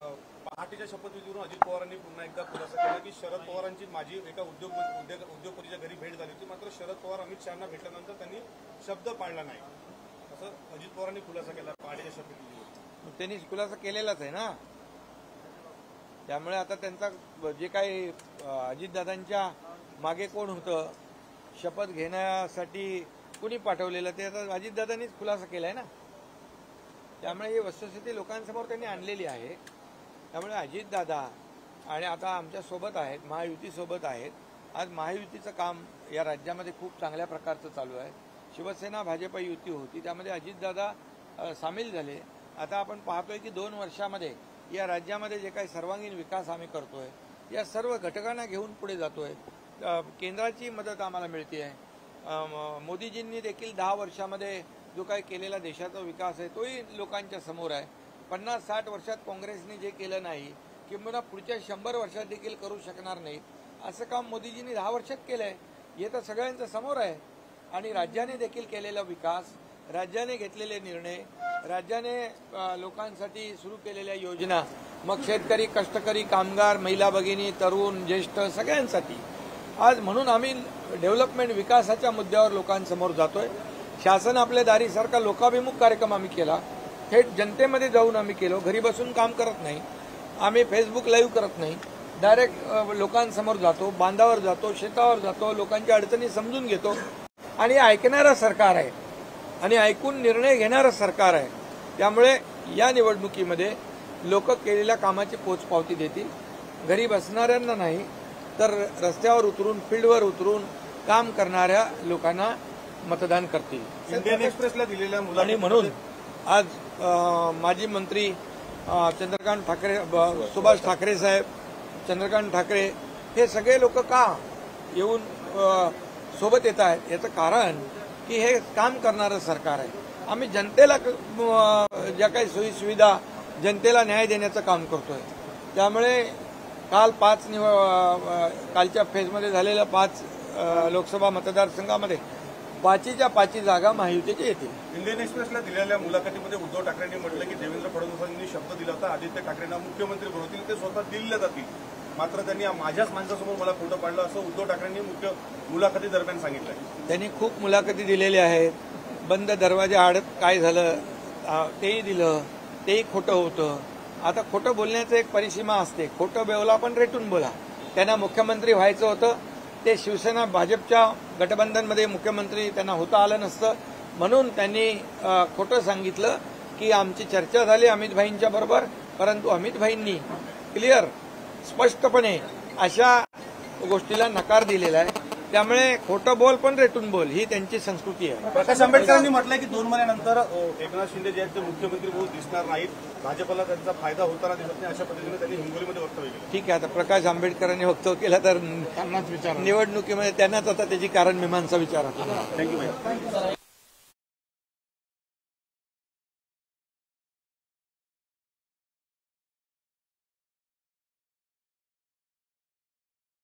पहाटेच्या शपथविधीवरून अजित पवारांनी पुन्हा एकदा खुलासा केला की शरद पवारांची माझी एका उद्योगपतीच्या घरी भेट झाली होती, मात्र शरद पवार अमित शहांना भेटल्यानंतर त्यांनी शब्द पाळला नाही, असं अजित पवारांनी खुलासा केला पहाटेच्या शपथविधीवर. त्यांनी खुलासा केलेलाच आहे ना. त्यामुळे आता त्यांचा जे काही अजितदादांच्या मागे कोण होतं, शपथ घेण्यासाठी कुणी पाठवलेलं, ते आता अजितदादांनीच खुलासा केलाय ना. त्यामुळे ही वस्तुस्थिती लोकांसमोर त्यांनी आणलेली आहे. त्यामुळे अजितदादा आणि आता आमच्या सोबत आहेत, महायुतीसोबत आहेत. आज महायुतीचं काम या राज्यामध्ये खूप चांगल्या प्रकारचं चालू आहे. शिवसेना भाजप युती होती, त्यामध्ये अजितदादा सामील झाले. आता आपण पाहतोय की 2 वर्षामध्ये या राज्यामध्ये जे काही सर्वांगीण विकास आम्ही करतोय, या सर्व घटकांना घेऊन पुढे जातोय. केंद्राची मदत आम्हाला मिळते आहे. मोदीजींनी देखील 10 वर्षामध्ये जो काही केलेला देशाचा विकास आहे तोही लोकांच्या समोर आहे. 50-60 वर्षात काँग्रेसने जे केलं नाही किंवा पुढच्या 100 वर्षात देखील करू शकणार नाहीत, असं काम मोदीजींनी 10 वर्षात केलंय. हे तर सगळ्यांच्या समोर आहे. आणि राज्याने देखील केलेला विकास, राज्याने घेतलेले निर्णय, राज्याने लोकांसाठी सुरू केलेल्या योजना, मग शेतकरी, कष्टकरी, कामगार, महिला भगिनी, तरुण, ज्येष्ठ सगळ्यांसाठी आज म्हणून आम्ही डेव्हलपमेंट विकासाच्या मुद्द्यावर लोकांसमोर जातोय. शासन आपल्या दारीसारखा लोकाभिमुख कार्यक्रम आम्ही केला. थेट जनतेमध्ये जाऊन आम्ही केलो. घरी बसून काम करत नाही आम्ही, फेसबुक लाईव्ह करत नाही, डायरेक्ट लोकांसमोर जातो, बांधावर जातो, शेतावर जातो, लोकांच्या अडचणी समजून घेतो. आणि ऐकणारं सरकार आहे आणि ऐकून निर्णय घेणारं सरकार आहे. त्यामुळे या निवडणुकीमध्ये लोक केलेल्या कामाची पोचपावती देतील. घरी बसणाऱ्यांना नाही तर रस्त्यावर उतरून, फील्डवर उतरून काम करणाऱ्या लोकांना मतदान करतील. इंडियन एक्सप्रेसला दिलेल्या आणि म्हणून आज माजी मंत्री चंद्रकांत ठाकरे, सुभाष ठाकरे साहेब, चंद्रकांत ठाकरे हे सगळे लोक का येऊन सोबत येत आहेत, याचं कारण की हे काम करणारं सरकार आहे. आम्ही जनतेला ज्या काही सोयी सुविधा, जनतेला न्याय देण्याचं काम करतोय. त्यामुळे काल कालच्या फेजमध्ये झालेल्या 5 लोकसभा मतदारसंघामध्ये 5च्या 5 जागा महायुतीच्या येतील. इंडियन एक्सप्रेसला दिलेल्या मुलाखतीमध्ये उद्धव ठाकरेंनी म्हटलं की देवेंद्र फडणवीसांनी शब्द दिला होता आदित्य ठाकरेंना मुख्यमंत्री बनवतील, ते स्वतः दिल्लीला जातील, मात्र त्यांनी माझ्याच माणसासमोर मला खोटं पाडलं, असं उद्धव ठाकरेंनी मुलाखती दरम्यान सांगितलंय. त्यांनी खूप मुलाखती दिलेल्या आहेत. बंद दरवाजा आड काय झालं तेही दिलं, तेही खोटं होतं. आता खोटं बोलण्याचं एक परिसीमा असते. खोटं बोला पण रेटून बोला. त्यांना मुख्यमंत्री व्हायचं होतं, ते शिवसेना भाजपच्या गठबंधनमध्ये मुख्यमंत्री त्यांना होता आलं नसतं, म्हणून त्यांनी खोटं सांगितलं की आमची चर्चा झाली अमित भाईंच्या बरोबर, परंतु अमित भाईंनी क्लिअर स्पष्टपणे अशा गोष्टीला नकार दिलेला आहे. त्यामुळे खोटं बोल पण रेटून बोल ही त्यांची संस्कृती आहे. प्रकाश आंबेडकरांनी म्हटलंय की 2 महिन्यानंतर एकनाथ शिंदे जे आहेत ते मुख्यमंत्री म्हणून दिसणार नाहीत, भाजपला त्यांचा फायदा होताना दिसत नाही, अशा पद्धतीने त्यांनी हिंगोलीमध्ये वक्तव्य केलं. ठीक आहे, आता प्रकाश आंबेडकरांनी वक्तव्य केलं तर निवडणुकीमध्ये त्यांनाच आता त्याची कारण मीमांसा विचारा. थँक्यू.